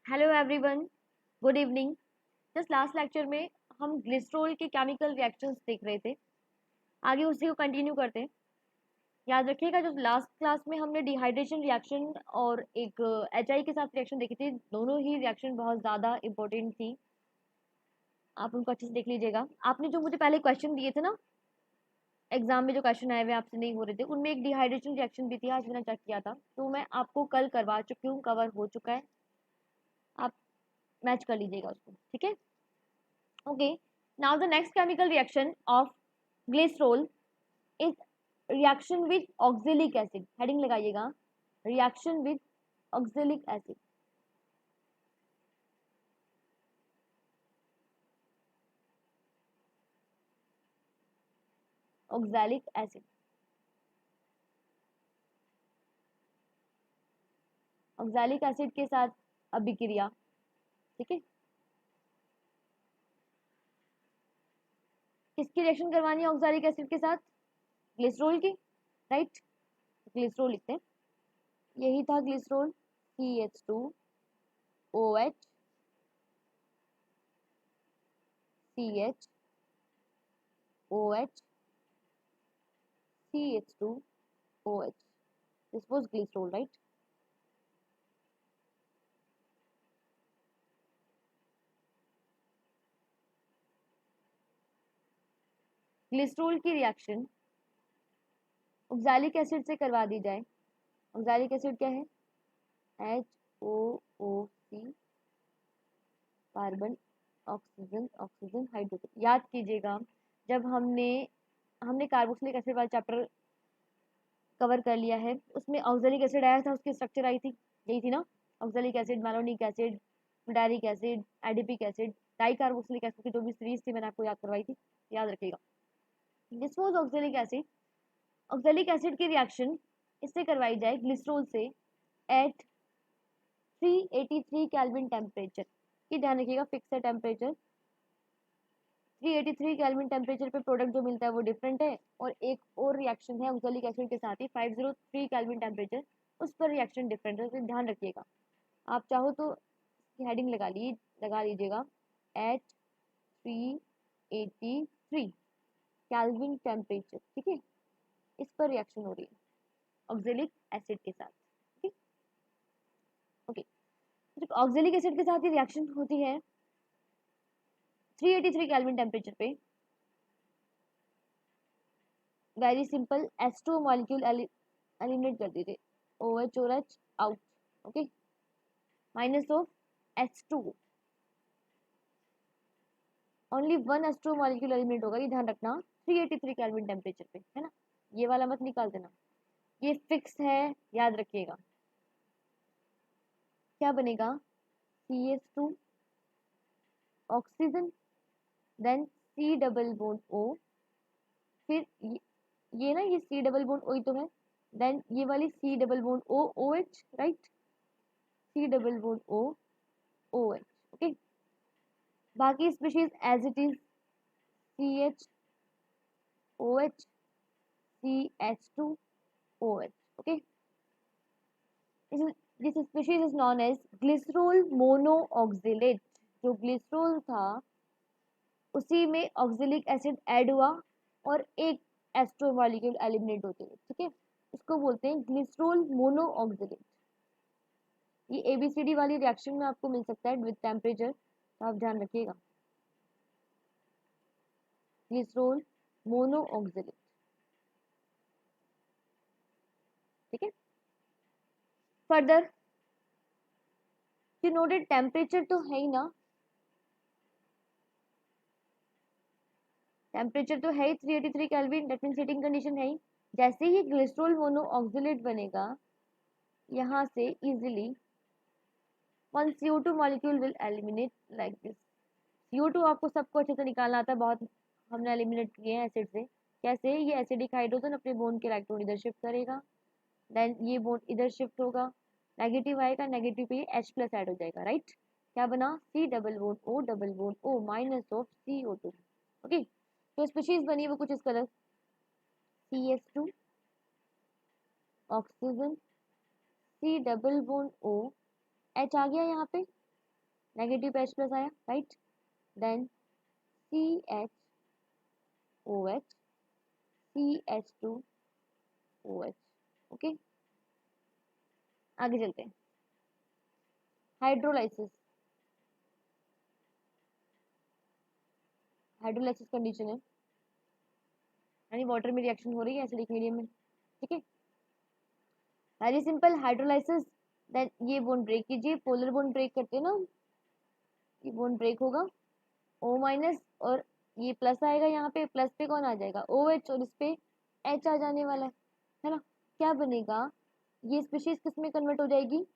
Hello everyone, good evening. Just last lecture में हम glycerol के केमिकल रिएक्शंस देख रहे थे। आगे उसी को कंटिन्यू करते हैं। याद रखिएगा, जो लास्ट क्लास में हमने डिहाइड्रेशन रिएक्शन और एक एचआई के साथ रिएक्शन देखी थी, दोनों ही रिएक्शन बहुत ज़्यादा इंपॉर्टेंट थी। आप उनको अच्छे से देख लीजिएगा। आपने जो मुझे पहले क्वेश्चन दिए थे ना, एग्जाम में जो क्वेश्चन आए हुए आपसे नहीं हो रहे थे, उनमें एक डिहाइड्रेशन रिएक्शन भी थी। आज मैंने चेक किया था, तो मैं आपको कल करवा चुकी हूँ, कवर हो चुका है। आप मैच कर लीजिएगा उसको, ठीक है। Okay, now the next chemical reaction of glycerol is reaction with oxalic acid. Heading लगाइएगा, reaction with oxalic acid. Oxalic acid. Oxalic acid के साथ अभिक्रिया, ठीक है। किसकी रिएक्शन करवानी है ऑक्सैलिक एसिड के साथ? ग्लिसरॉल की, राइट। ग्लिसरॉल लिखते हैं, यही था glycerol. CH2OH CHOH CH2OH. This was glycerol, right? Glycerol की रिएक्शन ऑक्सैलिक एसिड से करवा दी जाए। ऑक्सैलिक एसिड क्या है? HOOC, carbon, oxygen, oxygen, hydrogen. याद कीजिएगा, जब हमने हमने कार्बोक्सिलिक एसिड वाला चैप्टर कवर कर लिया है, उसमें ऑक्सैलिक एसिड आया था, उसकी स्ट्रक्चर आई थी, यही थी ना। ऑक्सैलिक एसिड, मैलोनिक एसिड, डायरिक acid, adipic acid, dicarboxylic acid की जो भी सीरीज थी मैंने आपको याद करवाई थी, याद रखिएगा। This was oxalic acid. Oxalic acid की रिएक्शन इससे करवाई जाए ग्लिसरॉल से एट 383 केल्विन टेम्परेचर। ये ध्यान रखिएगा, फिक्स है टेम्परेचर। 383 केल्विन टेम्परेचर पे प्रोडक्ट जो मिलता है वो डिफरेंट है। और एक और रिएक्शन है ऑक्सैलिक एसिड के साथ ही 503 केल्विन टेम्परेचर, उस पर रिएक्शन डिफरेंट है, तो ध्यान रखिएगा। आप चाहो तो हेडिंग लगा लीजिएगा, एट 383 केल्विन टेम्परेचर, ठीक है। इस पर रिएक्शन हो रही है ऑक्सैलिक एसिड के साथ, ठीक। ओके, जब ऑक्सैलिक एसिड के साथ ही रिएक्शन होती है 383 केल्विन टेम्परेचर पे, very simple, H2 molecule eliminate कर दीजिए, OH और H out, okay. Minus of H2, only one H2 molecule eliminate होगा, ये ध्यान रखना, 383 केल्विन टेम्परेचर पे, है ना। ये वाला मत निकाल देना, ये फिक्स है, याद रखिएगा। क्या बनेगा? CH2 oxygen, then C double bond O, फिर ये ना, ये C डबल बॉन्ड O ही तो है, देन ये वाली C double bond O OH, right. C double bond O OH, okay. बाकी species as it is, CHOH CH2OH, okay. This species is known as glycerol monooxalate. जो glycerol था उसी में ऑक्सिलिक एसिड ऐड हुआ और एक एस्ट्रो मॉलिक्यूल एलिमिनेट होते हैं, ठीक है। इसको बोलते हैं ग्लिसरॉल मोनोऑक्सिलेट। ये ABCD वाली रिएक्शन में आपको मिल सकता है विद टेम्परेचर, तो आप ध्यान रखिएगा, ग्लिसरॉल मोनोऑक्सिलेट, ठीक है। फर्दर डिनोटेड टेम्परेचर तो है ही ना, टेम्परेचर तो है ही 383 kelvin, that means heating condition है ही। जैसे ही ग्लिसरॉल मोनोऑक्सिलेट बनेगा, यहाँ से easily one CO2 molecule will eliminate like this. CO2 आपको सबको अच्छे से निकालना आता है, बहुत हमने एलिमिनेट किए हैं एसिड से। कैसे? ये एसिडिक हाइड्रोजन अपने बोन के इलेक्ट्रॉन इधर शिफ्ट करेगा, देन ये बोन इधर शिफ्ट होगा, नेगेटिव आएगा, नेगेटिव पे H प्लस ऐड हो जाएगा, राइट। क्या बना? C double bond O double bond O minus of CO2, okay. तो स्पीशीज बनी वो कुछ इस colour, CH2 oxygen, C double bond O, H आ गया यहाँ पे, नेगेटिव पे H प्लस आया, right, then CHOH CH2OH। Okay, आगे चलते हैं। हाइड्रोलाइसिस, हाइड्रोलाइसिस कंडीशन है, यानी वाटर में रिएक्शन हो रही है एसिडिक मीडियम में, ठीक है। वेरी सिंपल, हाइड्रोलाइसिस, देन ये बोन ब्रेक कीजिए, पोलर बोन ब्रेक करते हैं ना, ये बोन ब्रेक होगा, O माइनस और ये प्लस आएगा, यहाँ पे प्लस पे कौन आ जाएगा, OH, और इस पे H आ जाने वाला है ना। क्या बनेगा, ये स्पीशीज किस में कन्वर्ट हो जाएगी,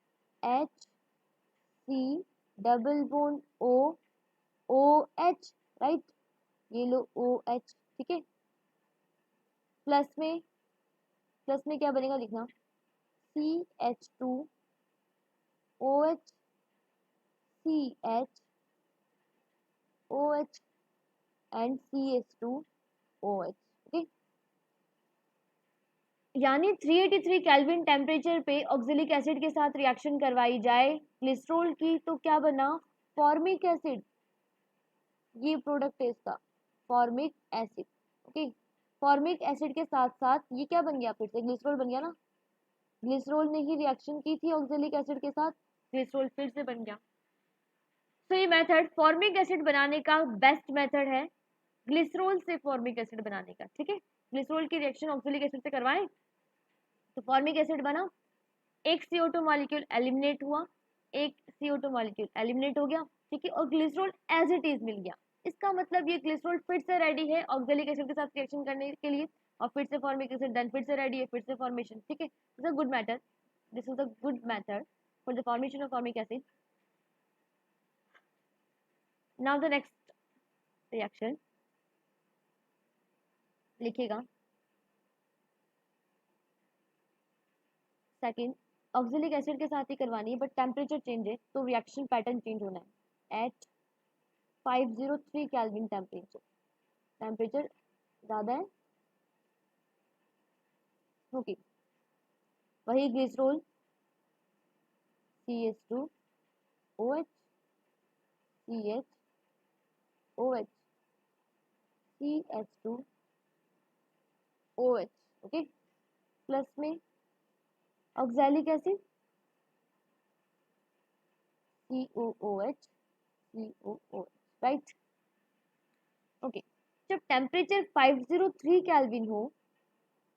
HC double bond OH, right, ये लो OH, ठीक है। प्लस में क्या बनेगा लिखना, CH2OH CHOH and CH2OH, okay. यानी 383 केल्विन टेम्परेचर पे ऑक्जेलिक एसिड के साथ रिएक्शन करवाई जाए ग्लिसरॉल की, तो क्या बना, फॉर्मिक एसिड, ये प्रोडक्ट है इसका, formic acid, okay. Formic acid के साथ साथ ये क्या बन गया, फिर से ग्लिसरॉल बन गया ना, ग्लिसरॉल ने ही रिएक्शन की थी ऑक्जेलिक एसिड के साथ, ग्लिसरॉल फिर से बन गया। तो ये मेथड फॉर्मिक एसिड बनाने का बेस्ट मेथड है, ग्लिसरॉल से फॉर्मिक एसिड बनाने का, ठीक है। ग्लिसरॉल की रिएक्शन ऑक्जेलिक एसिड से करवाएं तो फॉर्मिक एसिड बना, एक CO2 मॉलिक्यूल एलिमिनेट हुआ, एक CO2 मॉलिक्यूल एलिमिनेट हो गया, ठीक है, और ग्लिसरॉल एज इट इज मिल गया। इसका मतलब ये ग्लिसरॉल फिर से रेडी है ऑक्जेलिक एसिड के साथ रिएक्शन करने के लिए, और फिर से फॉर्मिक एसिड देन फिर से रेडी है, फिर से फॉर्मेशन, ठीक है। This is a good method, this is a good method for the formation of formic acid. Now the next reaction लिखिएगा, सेकंड, ऑक्जेलिक एसिड के साथ ही करवानी है, बट टेम्परेचर चेंज है तो रिएक्शन पैटर्न चेंज होना है। एट 503 केल्विन टेम्परेचर, टेम्परेचर ज़्यादा है, ओके। वही glycerol CH2OH CHOH CH2OH, okay. Plus में oxalic acid COOH COOH, right, okay. जब टेम्परेचर 503 केल्विन हो,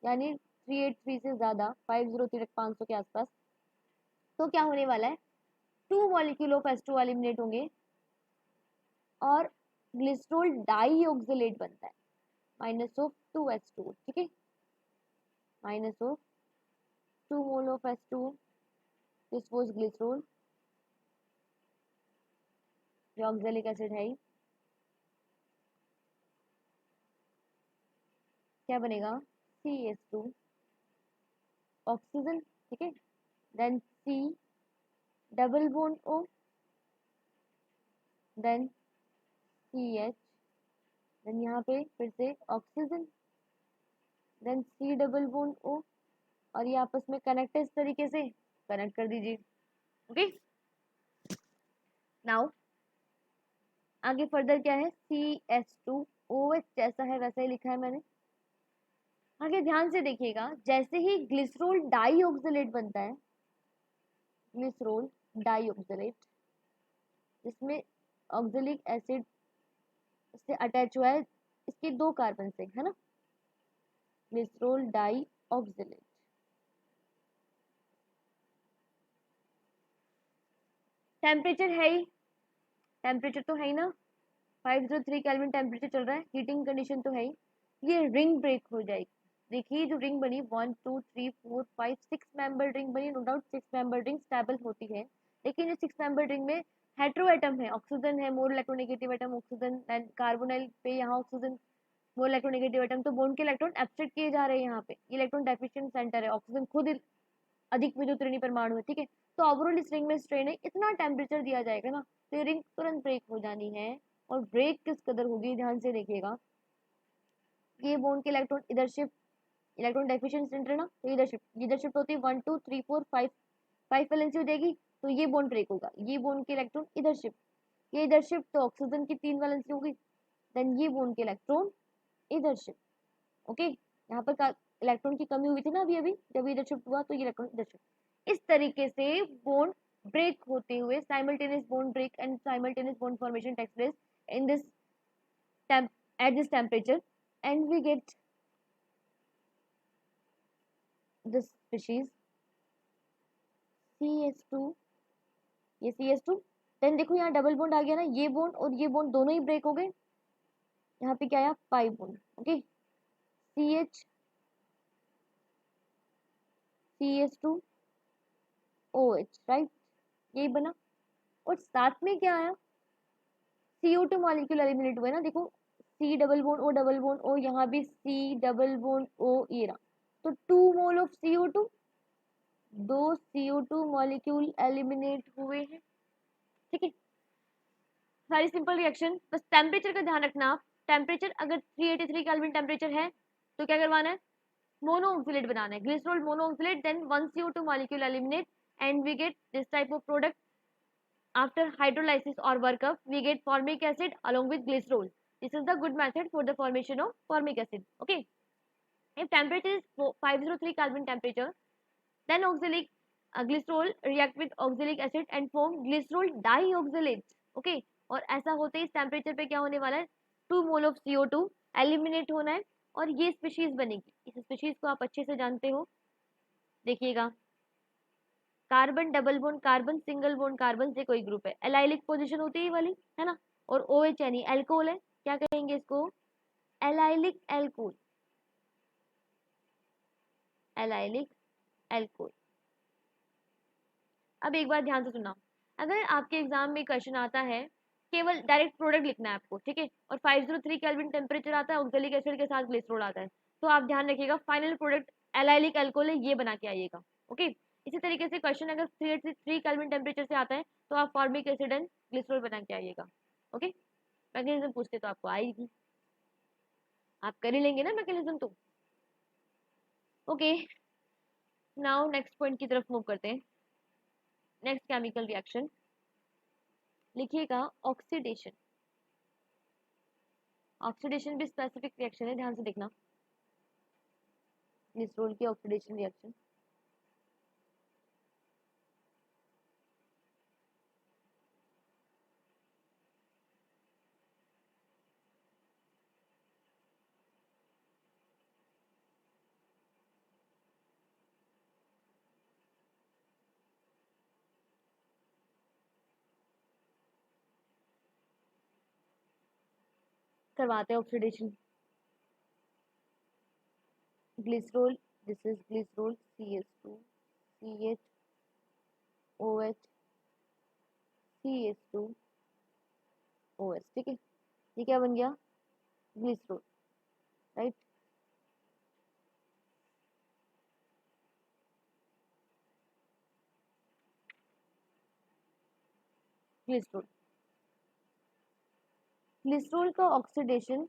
यानी 383 से ज़्यादा, 503 500 के आसपास, तो क्या होने वाला है, 2 मॉलिक्यूल ऑफ H2 एलिमिनेट होंगे और ग्लिसरॉल डाई ऑक्जेलेट बनता है, माइनस ऑफ 2H2, ठीक है, minus of 2 mole of H2, this was glycerol, जो ऑक्जेलिक एसिड है, क्या बनेगा, CH2 ऑक्सीजन, ठीक है, then C double bond O, then CH, then यहाँ पे फिर से oxygen, then C double bond O, और ये आपस में कनेक्ट है, इस तरीके से कनेक्ट कर दीजिए, ओके। नाउ आगे फर्दर क्या है, CH2OH जैसा है वैसा ही लिखा है मैंने। आगे ध्यान से देखिएगा, जैसे ही ग्लिसरॉल डाइऑक्सिलेट बनता है, ग्लिसरॉल डाइऑक्सिलेट, जिसमें ऑक्जेलिक एसिड से अटैच हुआ है, इसके 2 कार्बन से, है ना, ग्लिसरॉल डाइऑक्सिलेट, टेम्परेचर है ही, टेम्परेचर तो है ही ना, 503 केल्विन टेम्परेचर चल रहा है, हीटिंग कंडीशन तो है ही, ये रिंग ब्रेक हो जाएगी। देखिए जो रिंग बनी 1 2 3 4 5 6 मेंबर रिंग बनी, no doubt 6 member ring stable होती है, लेकिन ये 6 मेंबर रिंग में हेटेरो एटम है, ऑक्सीजन है, more electronegative atom oxygen, and carbonyl पे यहाँ ऑक्सीजन, मोर इलेक्ट्रोनेगेटिव एटम, तो बॉन्ड के इलेक्ट्रॉन एब्स्ट्रैक्ट किए जा रहे हैं यहाँ पे, इलेक्ट्रॉन डेफिशिएंट सेंटर है, ऑक्सीजन खुद अधिक विद्युत ऋणी परमाणु है, ठीक है। तो ओवरऑल इस रिंग में स्ट्रेन है, इतना टेम्परेचर दिया जाएगा ना, तो ये रिंग तुरंत ब्रेक हो जानी है, और ब्रेक किस कदर होगी ध्यान से देखिएगा, ये बॉन्ड के इलेक्ट्रॉन इधर शिफ्ट, इलेक्ट्रॉन डेफिशिएंट सेंटर ना, तो इधर शिफ्ट होती है 1 2 3 4 5 5 वैलेंसी हो जाएगी, तो ये बॉन्ड ब्रेक होगा, ये बॉन्ड के इलेक्ट्रॉन इधर शिफ्ट, ये इधर शिफ्ट, तो ऑक्सीजन की 3 वैलेंसी होगी, देन ये बॉन्ड के इलेक्ट्रॉन इधर शिफ्ट। ओके, यहाँ पर इलेक्ट्रॉन की कमी हुई थी ना अभी अभी, जब इधर शिफ्ट हुआ तो ये इलेक्ट्रॉन इधर शिफ्ट। इस तरीके से बॉन्ड ब्रेक होते हुए simultaneous bond break and simultaneous bond formation takes place in this at this temperature, and we get this species CH2, ये CH2। देन देखो यहाँ डबल बॉन्ड आ गया ना, ये बॉन्ड और ये बॉन्ड दोनों ही ब्रेक हो गए। यहाँ पे क्या आया, pi bond. Okay, CH CH2 OH, right, यही बना। और साथ में क्या आया, CO2 मॉलिक्यूल एलिमिनेट हुआ है ना, देखो C double bond O double bond O, यहाँ भी C डबल बॉन्ड O, ये रहा। तो 2 mole of CO2, 2 CO2 molecule eliminate हुए हैं। ठीक है, सारी सिंपल रिएक्शन। बस टेम्परेचर का ध्यान रखना आप, टेम्परेचर अगर 383 केल्विन टेम्परेचर है तो क्या करवाना है, मोनो ऑक्सिलेट बनाना है, glycerol mono oxalate, then 1 CO2 molecule eliminate and we get this type of product. After hydrolysis or workup, we get formic acid along with glycerol. This is the good method for the formation of formic acid. Okay. If temperature is 503 Kelvin temperature, then oxalic glycerol react with oxalic acid and form glycerol dioxalate. Okay. और ऐसा होते ही इस temperature पे क्या होने वाला है, 2 mole of CO2 eliminate होना है और ये स्पीशीज बनेगी। इस स्पीशीज को आप अच्छे से जानते हो, देखिएगा, carbon double bond carbon, single bond carbon से कोई ग्रुप है, एलाइलिक पोजीशन होती है ये वाली, है ना। और OH यानी एल्कोहल है, क्या कहेंगे इसको, एलाइलिक एल्कोहल, एलाइलिक एल्कोहल। अब एक बार ध्यान से सुनना, अगर आपके एग्जाम में क्वेश्चन आता है, केवल डायरेक्ट प्रोडक्ट लिखना है आपको, ठीक है, और 503 केल्विन टेम्परेचर आता है, ऑक्सैलिक एसिड के साथ ग्लिसरॉल आता है, तो आप ध्यान रखिएगा फाइनल प्रोडक्ट एलाइलिक अल्कोहल है, ये बना के आइएगा। ओके, इसी तरीके से क्वेश्चन अगर 383 केल्विन टेम्परेचर से आता है तो आप फॉर्मिक एसिड एंड ग्लिसरॉल बना के आइएगा। ओके, मैकेनिज्म पूछते तो आपको आएगी, आप कर ही लेंगे ना मैकेनिज्म तो। ओके, नाउ नेक्स्ट पॉइंट की तरफ मूव करते हैं। नेक्स्ट केमिकल रिएक्शन लिखिएगा, ऑक्सीडेशन। ऑक्सीडेशन भी स्पेसिफिक रिएक्शन है, ध्यान से देखना, ग्लिसरॉल की ऑक्सीडेशन रिएक्शन। करवाते हैं oxidation, glycerol, this is glycerol CH2 CH OH CH2 OH, ठीक है, ये क्या बन गया, ग्लिसरॉल, राइट। ग्लिसरॉल, ग्लिसरॉल का ऑक्सीडेशन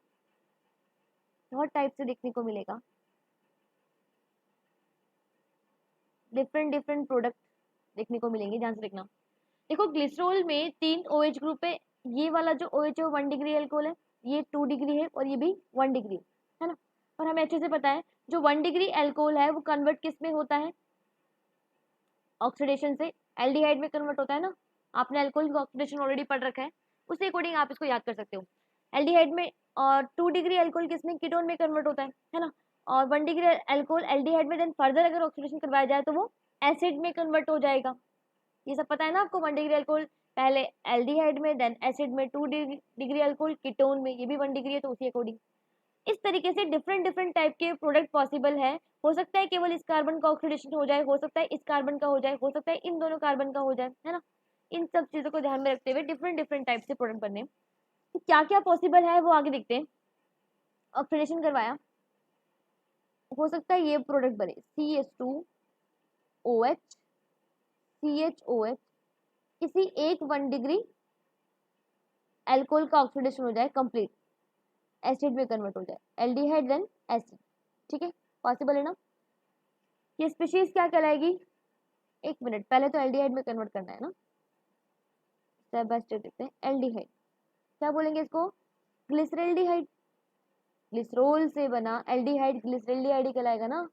बहुत टाइप से देखने को मिलेगा, डिफरेंट डिफरेंट प्रोडक्ट देखने को मिलेंगे, ध्यान से देखना। देखो ग्लिसरॉल में 3 OH ग्रुप है, ये वाला जो OH है वो 1 डिग्री एल्कोहल है, ये 2 डिग्री है और ये भी 1 डिग्री है ना। और हमें अच्छे से पता है जो 1 डिग्री एल्कोहल है वो कन्वर्ट किस में होता है, ऑक्सीडेशन से एल्डिहाइड में कन्वर्ट होता है ना। आपने एल्कोहल का ऑक्सीडेशन ऑलरेडी पढ़ रखा है, उसी अकॉर्डिंग आप इसको याद कर सकते हो। एल्डिहाइड में, और 2 डिग्री एल्कोहल किस में, कीटोन में कन्वर्ट होता है ना। और 1 डिग्री एल्कोहल एल्डिहाइड में देन फर्दर अगर ऑक्सीडेशन करवाया जाए तो वो एसिड में कन्वर्ट हो जाएगा। ये सब पता है ना आपको, 1 डिग्री अल्कोहल पहले एल्डिहाइड में देन एसिड में, 2 डिग्री अल्कोहल कीटोन में, ये भी 1 डिग्री है तो उसी अकॉर्डिंग। इस तरीके से डिफरेंट डिफरेंट टाइप के प्रोडक्ट पॉसिबल है, हो सकता है केवल इस कार्बन का ऑक्सीडेशन हो जाए, हो सकता है इस कार्बन का हो जाए, हो सकता है इन दोनों कार्बन का हो जाए, है ना। इन सब चीजों को ध्यान में रखते हुए डिफरेंट डिफरेंट टाइप से प्रोडक्ट बने, तो क्या क्या पॉसिबल है वो आगे देखते हैं। ऑक्सीडेशन करवाया, हो सकता है ये प्रोडक्ट बने CH2OH CHOH, किसी एक 1 डिग्री एल्कोहल का ऑक्सीडेशन हो जाए कंप्लीट, एसिड में कन्वर्ट हो जाए, एल्डिहाइड देन एसिड, ठीक है, पॉसिबल है ना। ये स्पीशीज क्या कहलाएगी, एक मिनट, पहले तो एल्डिहाइड में कन्वर्ट करना है ना, स्टेप बाय स्टेप देखते हैं। एल्डिहाइड क्या बोलेंगे इसको? ग्लिसरल्डिहाइड। ग्लिसरोल से बना एल्डिहाइड ग्लिसरल्डिहाइड ही कहलाएगा ना।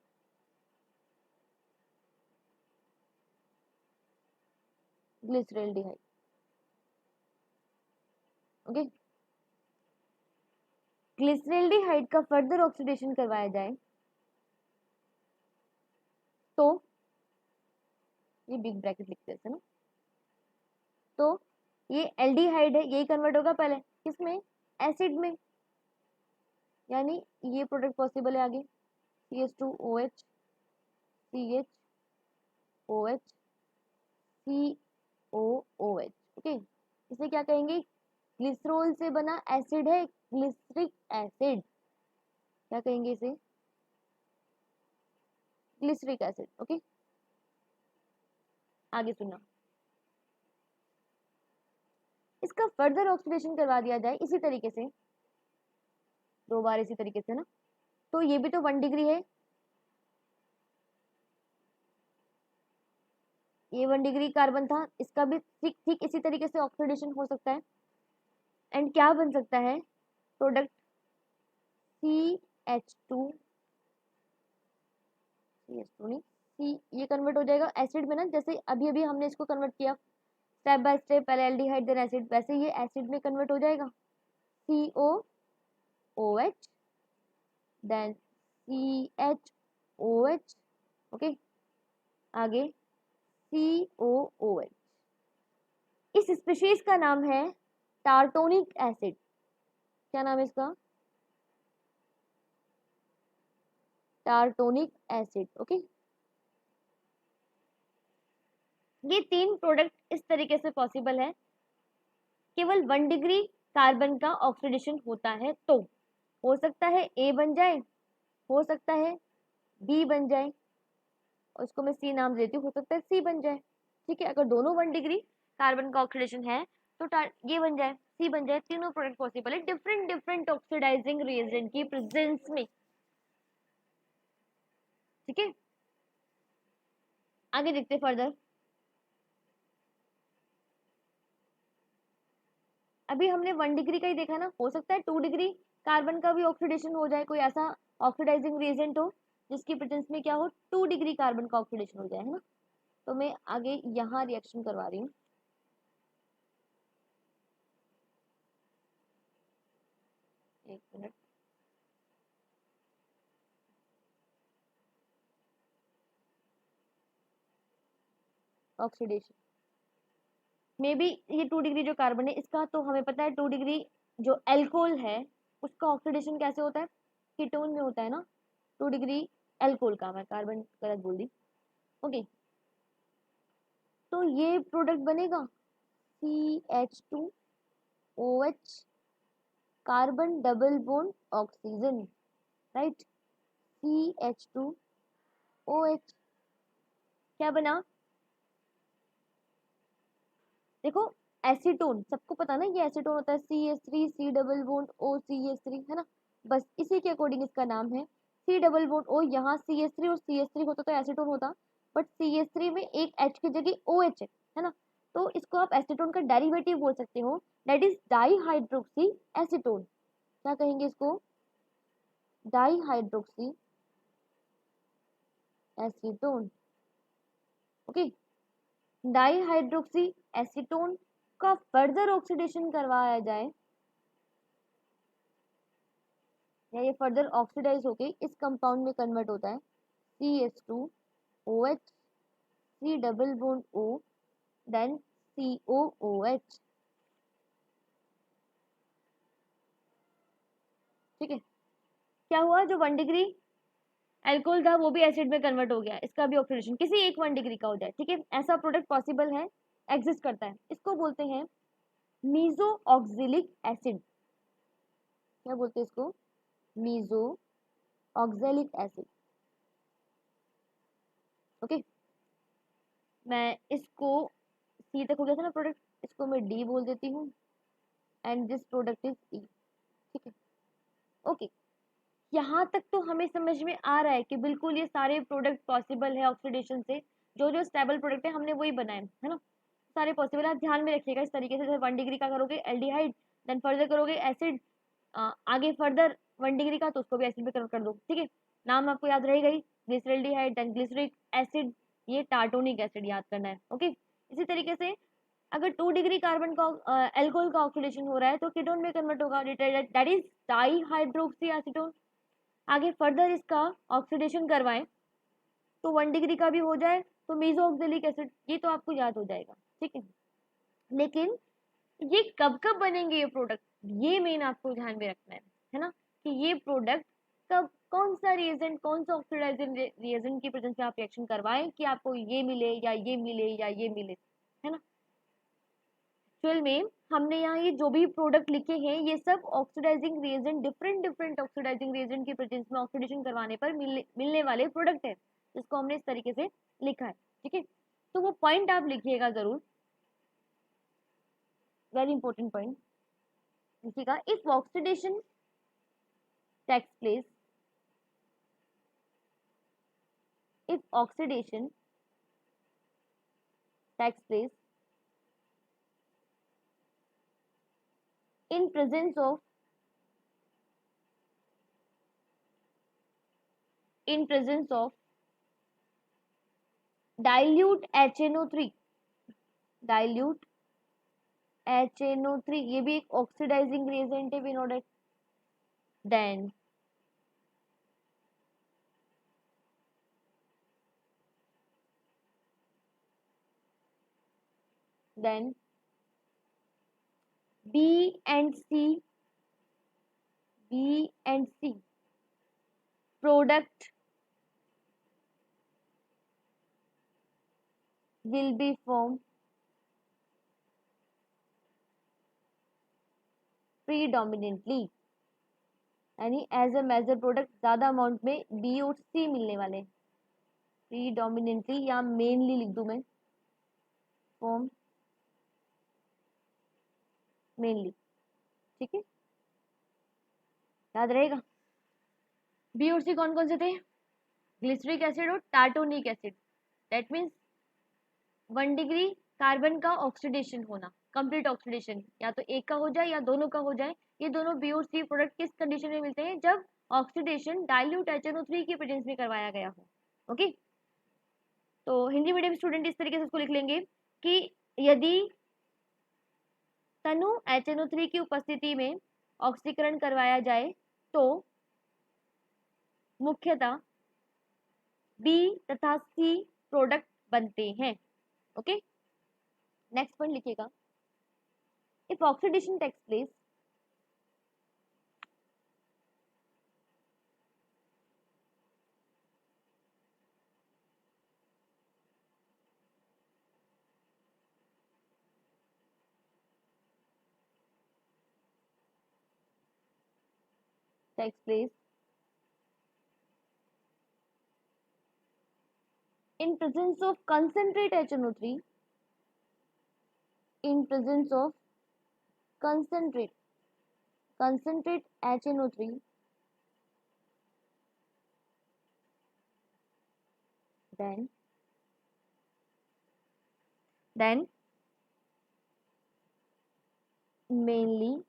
ग्लिसरल्डिहाइड। ओके, ग्लिसरल्डिहाइड का फर्दर ऑक्सीडेशन करवाया जाए तो, ये बिग ब्रैकेट लिखते हैं ना, तो ये एल्डिहाइड है, यही कन्वर्ट होगा पहले किसमें? एसिड में। यानी ये प्रोडक्ट पॉसिबल है आगे, CH2OH, CHOH, COOH। ओके, इसे क्या कहेंगे? ग्लिसरोल से बना एसिड है, ग्लिसरिक एसिड। क्या कहेंगे इसे? Glyceric acid. ओके, आगे सुनना। इसका फर्दर ऑक्सीडेशन करवा दिया जाए इसी तरीके से, 2 बार इसी तरीके से ना, तो ये भी तो 1 डिग्री है, ये 1 डिग्री कार्बन था, इसका भी ठीक ठीक इसी तरीके से ऑक्सीडेशन हो सकता है। एंड क्या बन सकता है? प्रोडक्ट CH2, CH2 नहीं, C, ये कन्वर्ट हो जाएगा एसिड में ना, जैसे अभी अभी हमने इसको कन्वर्ट किया स्टेप बाय स्टेप, पहले एल्डिहाइड देन एसिड, वैसे ये एसिड में कन्वर्ट हो जाएगा, COOH देन CHOH। ओके, आगे COOH। इस स्पीशीज का नाम है टार्टोनिक एसिड। क्या नाम है इसका? टार्टोनिक एसिड। ओके, ये 3 प्रोडक्ट इस तरीके से पॉसिबल है, केवल 1 डिग्री कार्बन का ऑक्सीडेशन होता है तो। हो सकता है A बन जाए, हो सकता है B बन जाए, और इसको मैं C नाम देती हूँ, हो सकता है C बन जाए। ठीक है, अगर दोनों 1 डिग्री कार्बन का ऑक्सीडेशन है तो ये बन जाए, C बन जाए। तीनों प्रोडक्ट पॉसिबल है डिफरेंट डिफरेंट ऑक्सीडाइजिंग रिएजेंट की प्रेजेंस में। ठीक है, आगे देखते फर्दर। अभी हमने 1 डिग्री का ही देखा ना, हो सकता है 2 डिग्री कार्बन का भी ऑक्सीडेशन हो जाए, कोई ऐसा ऑक्सीडाइजिंग रिएजेंट हो जिसकी प्रेजेंस में क्या हो, 2 डिग्री कार्बन का ऑक्सीडेशन हो जाए, है ना। तो मैं आगे यहाँ रिएक्शन करवा रही हूँ। एक मिनट, ऑक्सीडेशन मे बी ये 2 डिग्री जो कार्बन है इसका, तो हमें पता है 2 डिग्री जो एल्कोहल है उसका ऑक्सीडेशन कैसे होता है? कीटोन में होता है ना। 2 डिग्री एल्कोहल का, मैं कार्बन गलत बोल दी। ओके, तो ये प्रोडक्ट बनेगा CH2OH, carbon double bond oxygen, right. CH2OH क्या बना? देखो, एसीटोन सबको पता ना, ये एसीटोन होता है, CH3 C double bond O CH3, है ना। बस इसी के अकॉर्डिंग इसका नाम है C डबल बॉन्ड O। यहाँ CH3 और CH3 होता तो एसीटोन होता, बट CH3 में एक H की जगह OH है ना, तो इसको आप एसीटोन का डेरिवेटिव बोल सकते हो, दैट इज डाईहाइड्रोक्सी एसीटोन। क्या कहेंगे इसको? Dihydroxy acetone. Okay, dihydroxy acetone का फर्दर ऑक्सीडेशन करवाया जाए, या ये फर्दर ऑक्सीडाइज होके इस कंपाउंड में कन्वर्ट होता है, CH2OH, C double bond O, then COOH। ठीक है, क्या हुआ? जो 1 डिग्री एल्कोहल था वो भी एसिड में कन्वर्ट हो गया, इसका भी ऑक्सीडेशन किसी एक 1 डिग्री का हो जाए। ठीक है, ऐसा प्रोडक्ट पॉसिबल है, एग्जिस्ट करता है, इसको बोलते हैं मीजो ऑक्सिलिक एसिड। क्या बोलते हैं इसको? Meso oxalic acid. ओके, मैं इसको सी तक हो गया था ना प्रोडक्ट, इसको मैं डी बोल देती हूँ, एंड दिस प्रोडक्ट इज ई। ठीक है, ओके, यहाँ तक तो हमें समझ में आ रहा है कि बिल्कुल ये सारे प्रोडक्ट पॉसिबल है ऑक्सीडेशन से। जो जो स्टेबल प्रोडक्ट है हमने वही बनाए, है ना। सारे पॉसिबल आप ध्यान में रखिएगा इस तरीके से। जैसे 1 डिग्री का करोगे एल्डिहाइड, देन फर्दर करोगे एसिड, आगे फर्दर 1 डिग्री का तो उसको भी एसिड में कन्वर्ट कर दो, ठीक है। नाम आपको याद रहेगा ही, ग्लिसरल्डिहाइड, देन ग्लिसरिक एसिड, ये टार्टोनिक एसिड याद करना है, ओके। इसी तरीके से अगर 2 डिग्री कार्बन का एल्कोहल का ऑक्सीडेशन हो रहा है तो कीटोन में कन्वर्ट होगा, दैट इज डाईहाइड्रोक्सी एसीटोन। आगे फर्दर इसका ऑक्सीडेशन करवाएं तो 1 डिग्री का भी हो जाए तो मेसोऑक्जेलिक एसिड, ये तो आपको याद हो जाएगा, ठीक है। लेकिन ये कब कब बनेंगे ये प्रोडक्ट, ये मेन आपको ध्यान में रखना है ना, कि ये प्रोडक्ट कब, कौन सा रिएजेंट, कौन सा ऑक्सीडाइजिंग रिएजेंट की प्रेजेंस में आप रिएक्शन करवाएं कि आपको ये मिले या ये मिले या ये मिले, है ना। एक्चुअल में हमने यहाँ ये जो भी प्रोडक्ट लिखे हैं ये सब oxidising reagent, different different oxidising reagent की प्रेजेंस में ऑक्सीडेशन करवाने पर मिलने वाले प्रोडक्ट है, जिसको हमने इस तरीके से लिखा है, ठीक है। तो वो पॉइंट आप लिखिएगा जरूर, वेरी इंपॉर्टेंट पॉइंट लिखिएगा। If oxidation takes place, if oxidation takes place in presence of dilute HNO3, dilute HNO3 ये भी एक ऑक्सीडाइजिंग रिएजेंट है विनोडेट, then B and C product will be formed predominantly, यानी एज अ मेजर प्रोडक्ट ज्यादा amount में B और सी मिलने वाले, प्रीडोमिनेंटली या मेनली लिख दूं मैं, फॉर्म मेनली, ठीक है, याद रहेगा। बी और सी कौन कौन से थे, ग्लिसरिक एसिड और tartronic acid, that means 1 degree carbon का ऑक्सीडेशन होना, कंप्लीट ऑक्सीडेशन, या तो एक का हो जाए या दोनों का हो जाए। ये दोनों बी और सी प्रोडक्ट किस कंडीशन में मिलते हैं, जब ऑक्सीडेशन डाइल्यूट HNO3 की प्रेजेंस में करवाया गया हो, ओके। तो हिंदी मीडियम स्टूडेंट इस तरीके से इसको लिख लेंगे कि यदि तनु HNO3 की उपस्थिति में ऑक्सीकरण करवाया जाए तो मुख्यतः बी तथा सी प्रोडक्ट बनते हैं, ओके। नेक्स्ट पॉइंट लिखिएगा, if oxidation takes place takes place in presence of concentrate HNO3, in presence of concentrate HNO3, then mainly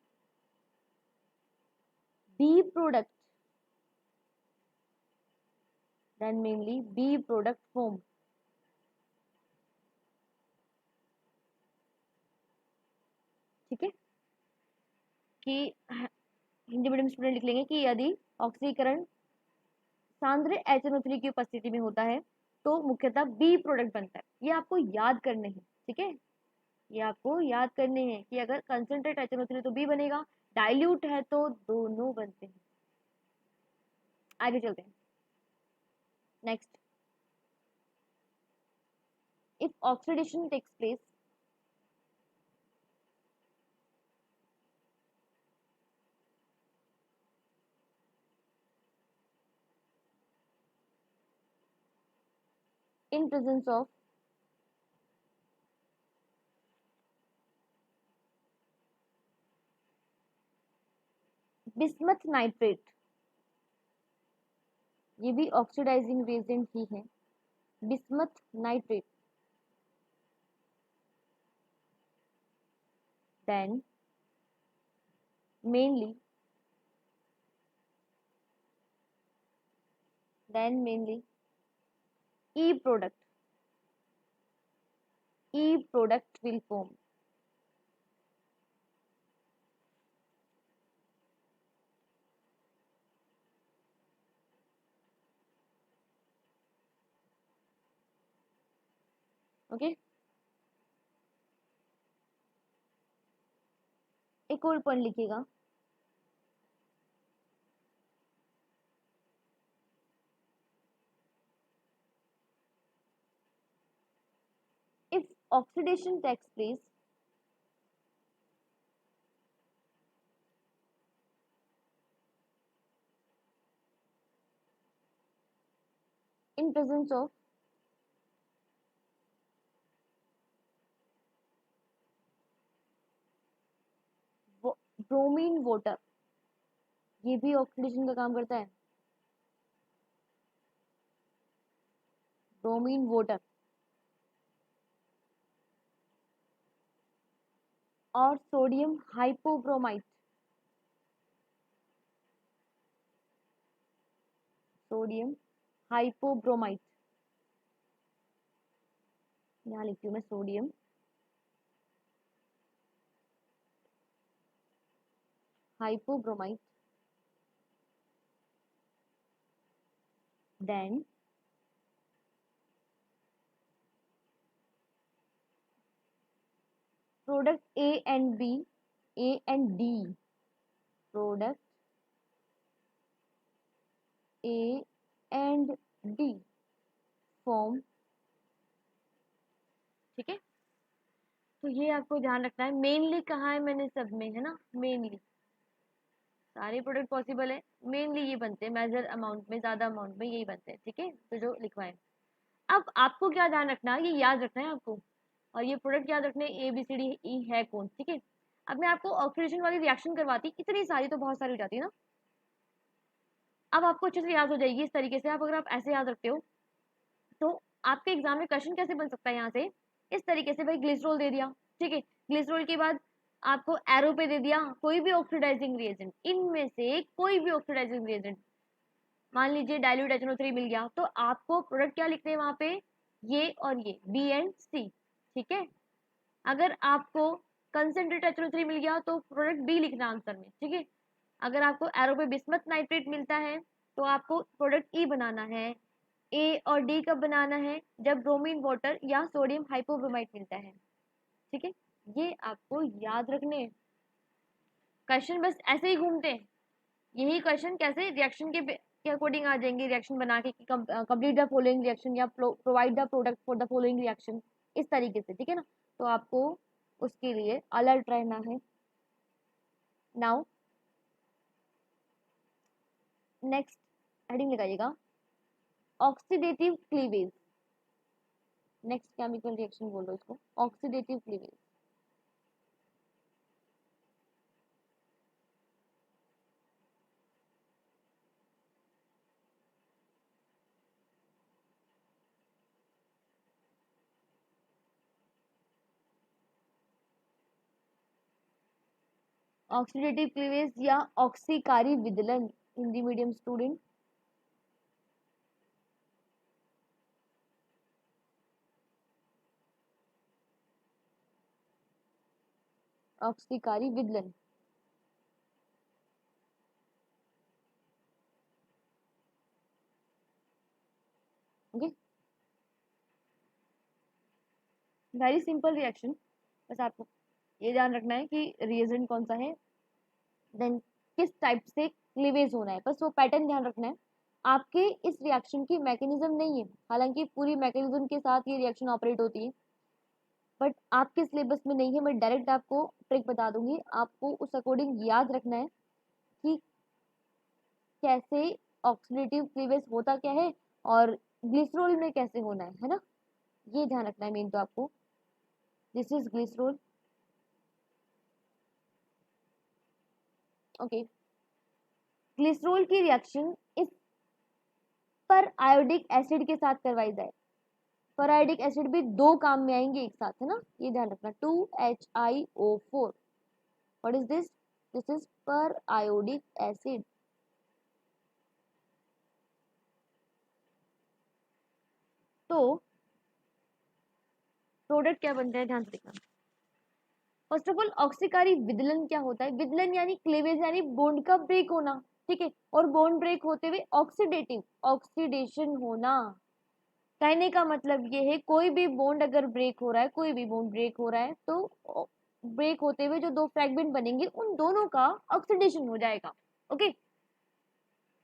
B product, then mainly B product form, ठीक है। कि हिंदी मीडियम स्टूडेंट लिख लेंगे कि यदि ऑक्सीकरण सांद्र HNO3 की उपस्थिति में होता है तो मुख्यतः बी प्रोडक्ट बनता है, ये आपको याद करने हैं, ठीक है। ये आपको याद करने हैं कि अगर कंसंट्रेट HNO3 तो बी बनेगा, डाइल्यूट है तो दोनों बनते हैं। आगे चलते हैं, next, if oxidation takes place in presence of bismuth nitrate, ये भी ऑक्सीडाइजिंग रिएजेंट ही है, bismuth nitrate, then mainly E product will form. Okay, एक और पॉइंट लिखिएगा, if oxidation takes place in presence of bromine water, ये भी oxidation का काम करता है, ब्रोमीन वाटर और सोडियम हाइपोब्रोमाइट, यहाँ लिखती हूँ मैं sodium हाइपोब्रोमाइट, then product A and D product A and D form, ठीक है। तो ये आपको ध्यान रखना है, मेनली कहाँ है मैंने सब में, है ना, मेनली सारे प्रोडक्ट पॉसिबल है, मेनली ये बनते हैं मेजर अमाउंट में, ज्यादा अमाउंट में यही बनते हैं, ठीक है, तो जो लिखवाएं। अब आपको क्या ध्यान रखना है, ये याद रखना है आपको, और ये प्रोडक्ट याद रखने A B C D E है कौन, ठीक है। अब मैं आपको ऑक्सीडेशन वाली रिएक्शन करवाती, इतनी सारी तो बहुत सारी हो जाती है ना, अब आपको अच्छे से याद हो जाएगी इस तरीके से। आप अगर आप ऐसे याद रखते हो तो आपके एग्जाम में क्वेश्चन कैसे बन सकता है, यहाँ से इस तरीके से, भाई ग्लिसरॉल दे दिया, ठीक है, ग्लिसरॉल के बाद आपको एरो पे दे दिया कोई भी ऑक्सीडाइजिंग रिएजेंट, इनमें से कोई भी ऑक्सीडाइजिंग रिएजेंट, मान लीजिए डाइल्यूट HNO3 मिल गया, तो आपको प्रोडक्ट क्या लिखते हैं वहां पे, ये और ये बी एंड सी, ठीक है। अगर आपको कंसेंट्रेट HNO3 मिल गया तो प्रोडक्ट बी लिखना आंसर में, ठीक है। अगर आपको एरो पे बिस्मथ नाइट्रेट मिलता है तो आपको प्रोडक्ट ई बनाना है। ए और डी कब बनाना है, जब ब्रोमीन वाटर या सोडियम हाइपोब्रोमाइट मिलता है, ठीक है। ये आपको याद रखने, क्वेश्चन बस ऐसे ही घूमते हैं, यही क्वेश्चन कैसे रिएक्शन के अकॉर्डिंग आ जाएंगे, रिएक्शन बना के कंप्लीट द फॉलोइंग रिएक्शन या provide the product for the following reaction, इस तरीके से, ठीक है ना। तो आपको उसके लिए अलर्ट रहना है। नाउ नेक्स्ट हेडिंग लगाइएगा, oxidative cleavage, next chemical reaction बोल रहे इसको, ऑक्सीडेटिव क्लीवेज। ऑक्सीडेटिव क्लीवेज या ऑक्सीकारी विदलन, हिंदी मीडियम स्टूडेंट, ऑक्सीकारी विदलन, ओके, वेरी सिंपल रिएक्शन, बस आपको ये ध्यान रखना है कि रिएजेंट कौन सा है, देन किस टाइप से क्लीवेज होना है, बस वो पैटर्न ध्यान रखना है। आपके इस रिएक्शन की मैकेनिज्म नहीं है, हालांकि पूरी मैकेनिज्म के साथ ये रिएक्शन ऑपरेट होती है, बट आपके सिलेबस में नहीं है, मैं डायरेक्ट आपको ट्रिक बता दूंगी, आपको उस अकॉर्डिंग याद रखना है कि कैसे ऑक्सीडेटिव क्लीवेज होता क्या है और ग्लिसरॉल में कैसे होना है ना, ये ध्यान रखना है मेन तो आपको। This is glycerol, okay. Glycerol की रिएक्शन इस पर आयोडिक एसिड के साथ करवाई जाए, पर आयोडिक एसिड भी दो काम में आएंगे एक साथ, है ना, ये ध्यान रखना, 2HiO4, what is this? This is पर आयोडिक एसिड। तो प्रोडक्ट क्या बनता है, ध्यान से देखना। फर्स्ट ऑफ ऑल ऑक्सीकारी विदलन क्या होता है? विदलन यानी क्लेवेज यानी बॉन्ड का ब्रेक होना, ठीक है। और बॉन्ड ब्रेक होते हुए ऑक्सीडेटिव ऑक्सीडेशन होना। कहने का मतलब ये है कोई भी बॉन्ड अगर ब्रेक हो रहा है, कोई भी बॉन्ड ब्रेक हो रहा है तो ब्रेक होते हुए जो दो फ्रेगमेंट बनेंगे उन दोनों का ऑक्सीडेशन हो जाएगा। Okay,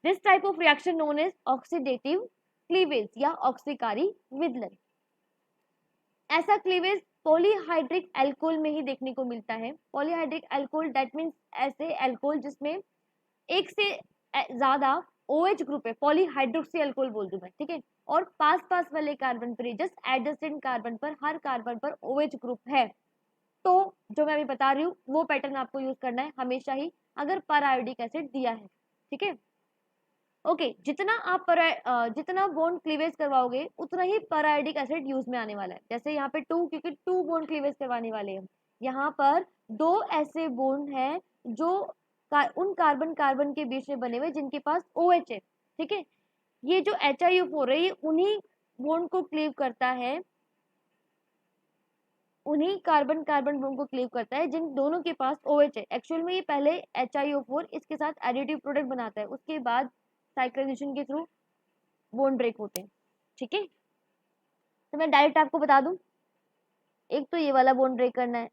this type of reaction known as oxidative cleavage या ऑक्सीकारी विदलन। ऐसा क्लीवेज पॉलीहाइड्रिक अल्कोहल में ही देखने को मिलता है। पॉलीहाइड्रिक अल्कोहल दैट मीन्स ऐसे अल्कोहल जिसमें एक से ज्यादा OH ग्रुप है, पॉलीहाइड्रोक्सी अल्कोहल बोल दूं मैं, ठीक है। और पास पास वाले कार्बन पर, जस्ट एडजेसेंट कार्बन पर, हर कार्बन पर OH ग्रुप है। तो जो मैं अभी बता रही हूँ वो पैटर्न आपको यूज करना है हमेशा ही अगर पर आयोडिक एसिड दिया है, ठीक है। ओके, जितना आप जितना बॉन्ड क्लीवेज करवाओगे उतना ही पैरायोडिक एसिड यूज में आने वाला है। जैसे यहाँ पे 2, क्योंकि 2 बॉन्ड क्लीवेज करवाने वाले हैं, यहाँ पर 2 ऐसे बॉन्ड हैं जो उन कार्बन कार्बन के बीच में बने हुए जिनके पास OH है, ठीक है। ये जो HiO4 है ये उन्हीं बॉन्ड को क्लीव करता है, उन्हीं कार्बन कार्बन बॉन्ड को क्लीव करता है जिन दोनों के पास OH है। एक्चुअल में ये पहले HiO4 इसके साथ एडिटिव प्रोडक्ट बनाता है, उसके बाद साइक्लाइजेशन के थ्रू बॉन्ड ब्रेक होते हैं, ठीक है। तो मैं डायरेक्ट आपको बता दूं, एक तो ये वाला बॉन्ड ब्रेक करना है,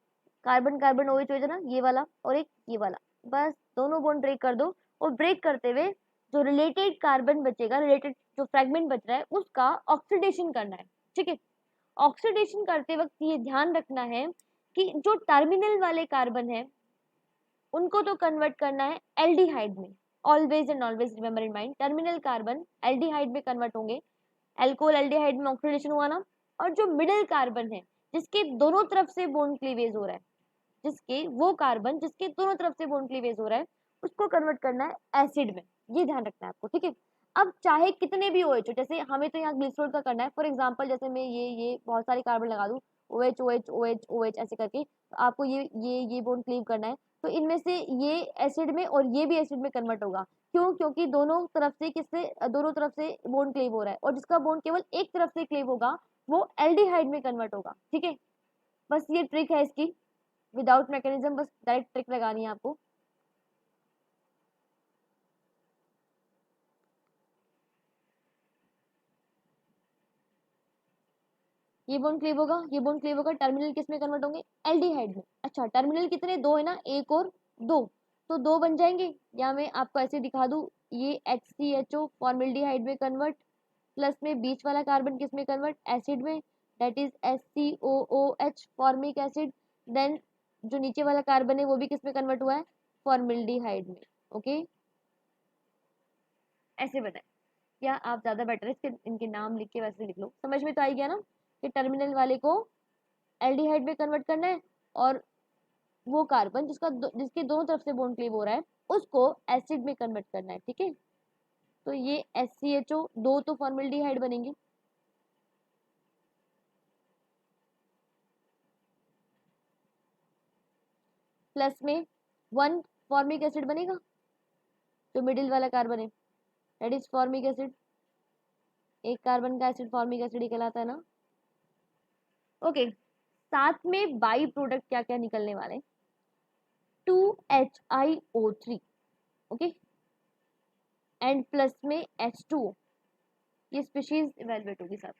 कार्बन कार्बन OH है ना ये वाला, और एक ये वाला, बस दोनों बॉन्ड ब्रेक कर दो। और ब्रेक करते हुए जो रिलेटेड कार्बन बचेगा, रिलेटेड जो फ्रेगमेंट बच रहा है उसका ऑक्सीडेशन करना है, ठीक है। ऑक्सीडेशन करते वक्त ये ध्यान रखना है कि जो टर्मिनल वाले कार्बन है उनको तो कन्वर्ट करना है एल्डिहाइड में। Always and always remember in mind, terminal carbon aldehyde में कन्वर्ट होंगे। एल्कोहल एल्डिहाइड में ऑक्सीडेशन हुआ ना। और जो मिडिल कार्बन है जिसके दोनों तरफ से बॉन्ड क्लीवेज हो रहा है, जिसके वो कार्बन जिसके दोनों तरफ से बॉन्ड क्लीवेज हो रहा है उसको कन्वर्ट करना है एसिड में, ये ध्यान रखना है आपको, ठीक है। अब चाहे कितने भी OH हो, जैसे हमें तो यहाँ ग्लिसरॉल का करना है, फॉर एग्जांपल जैसे मैं ये बहुत सारे कार्बन लगा दूं OH OH OH OH ऐसे करके, तो आपको ये बॉन्ड क्लीव करना है। तो इनमें से ये एसिड में और ये भी एसिड में कन्वर्ट होगा। क्यों? क्योंकि दोनों तरफ से दोनों तरफ से बॉन्ड क्लीव हो रहा है, और जिसका बॉन्ड केवल एक तरफ से क्लीव होगा वो एल्डिहाइड में कन्वर्ट होगा, ठीक है। बस ये ट्रिक है इसकी, विदाउट मैकेनिज्म, बस डायरेक्ट ट्रिक लगानी है आपको। ये बॉन्ड क्लीव होगा, ये बॉन्ड क्लीव होगा, टर्मिनल किस में कन्वर्ट होंगे? एल्डिहाइड में। अच्छा, टर्मिनल कितने? 2 है ना, एक और 2, तो 2 बन जाएंगे। या मैं आपको ऐसे दिखा दूं, ये HCHO फॉर्मल्डिहाइड में कन्वर्ट, प्लस में बीच वाला कार्बन किस में कन्वर्ट? एसिड में, that is SCOOH formic acid. Then जो नीचे वाला कार्बन है वो भी किस में कन्वर्ट हुआ है? फॉर्मल्डिहाइड में। ओके, ऐसे बताए, या आप ज्यादा बेटर है इसके इनके नाम लिख के वैसे लिख लो, समझ में तो आई गया ना कि टर्मिनल वाले को एल्डिहाइड में कन्वर्ट करना है, और वो कार्बन जिसके दोनों तरफ से बॉन्ड क्लीव हो रहा है उसको एसिड में कन्वर्ट करना है, ठीक है। तो ये SCHO 2 तो फॉर्मल्डिहाइड बनेंगे, प्लस में 1 फॉर्मिक एसिड बनेगा, जो मिडिल वाला कार्बन है दैट इज फॉर्मिक एसिड। एक कार्बन का एसिड फॉर्मिक एसिड ही कहलाता है ना। ओके, साथ में बाई प्रोडक्ट क्या क्या निकलने वाले? 2HiO3, ओके, एंड प्लस में H2O, ये स्पीशीज इवेलुएट होगी साथ।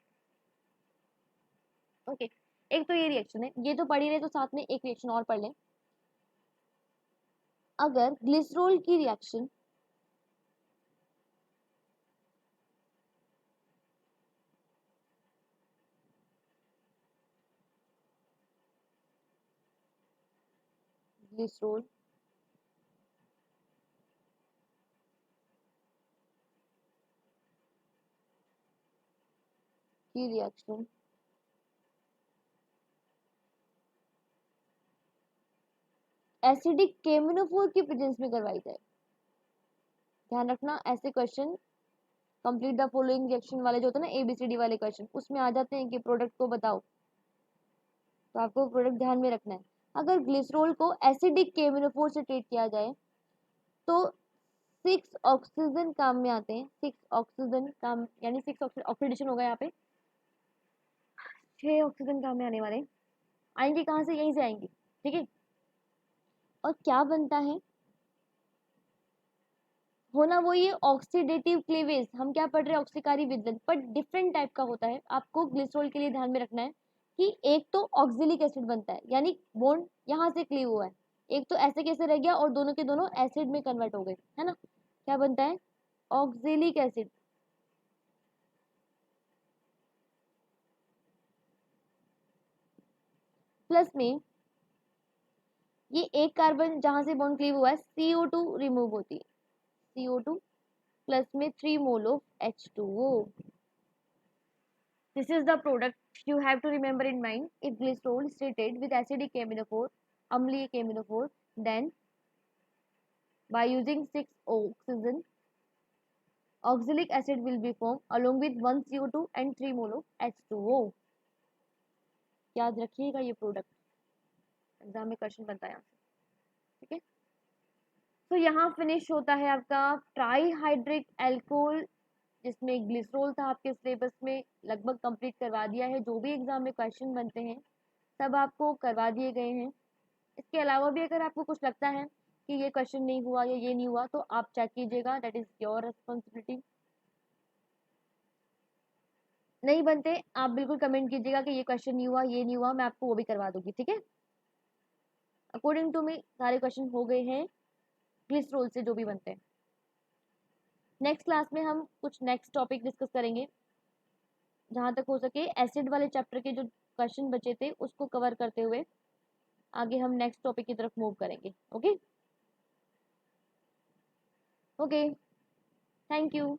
ओके, एक तो ये रिएक्शन है, ये तो पढ़ ही रहे, तो साथ में एक रिएक्शन और पढ़ लें। अगर ग्लिसरॉल की रिएक्शन ग्लिसरॉल की रिएक्शन एसिडिक केमिनोफोर की प्रेजेंस में करवाई जाए, ध्यान रखना ऐसे question complete the following reaction वाले जो होते हैं ना ABCD वाले क्वेश्चन, उसमें आ जाते हैं कि प्रोडक्ट को बताओ, तो आपको प्रोडक्ट ध्यान में रखना है। अगर ग्लिसरॉल को एसिडिक KMnO4 से ट्रीट किया जाए तो 6 ऑक्सीजन काम में आते हैं। 6 ऑक्सीजन काम यानी 6 ऑक्सीडेशन होगा यहाँ पे, 6 ऑक्सीजन काम में आने वाले आएंगे कहाँ से, यहीं से आएंगे, ठीक है। और क्या बनता है, होना वो ये ऑक्सीडेटिव क्लीवेज। हम क्या पढ़ रहे हैं, ऑक्सीकारी विदलन, पर डिफरेंट टाइप का होता है। आपको ग्लिसरॉल के लिए ध्यान में रखना है कि एक तो ऑक्सिलिक एसिड बनता है, यानी बॉन्ड यहाँ से क्लीव हुआ है, एक तो ऐसे कैसे रह गया और दोनों के दोनों एसिड में कन्वर्ट हो गए, है ना। क्या बनता है, ऑक्सिलिक एसिड। प्लस में ये एक कार्बन जहां से बॉन्ड क्लीव हुआ है, CO2 रिमूव होती है, CO2 प्लस में 3 mole of H2O। This is the product you have to remember in mind. If glycerol is treated with acidic KMnO4, amlic KMnO4, then by using 6 oxygen, oxalic acid will be formed along with 1 CO2 and 3 mol of H2O. याद रखिएगा ये product, exam में question बनता है आपसे, ठीक है। तो यहाँ फिनिश होता है आपका ट्राईहाइड्रिक एल्कोहल, जिसमें ग्लिसरॉल था आपके सिलेबस में, लगभग कंप्लीट करवा दिया है। जो भी एग्जाम में क्वेश्चन बनते हैं सब आपको करवा दिए गए हैं। इसके अलावा भी अगर आपको कुछ लगता है कि ये क्वेश्चन नहीं हुआ या ये नहीं हुआ तो आप चेक कीजिएगा, दैट इज योर रिस्पॉन्सिबिलिटी। नहीं बनते आप बिल्कुल कमेंट कीजिएगा कि ये क्वेश्चन नहीं हुआ, ये नहीं हुआ, मैं आपको वो भी करवा दूंगी, ठीक है। अकॉर्डिंग टू मी सारे क्वेश्चन हो गए हैं ग्लिसरॉल से जो भी बनते हैं। नेक्स्ट क्लास में हम कुछ नेक्स्ट टॉपिक डिस्कस करेंगे, जहां तक हो सके एसिड वाले चैप्टर के जो क्वेश्चन बचे थे उसको कवर करते हुए आगे हम नेक्स्ट टॉपिक की तरफ मूव करेंगे। Okay okay, thank you.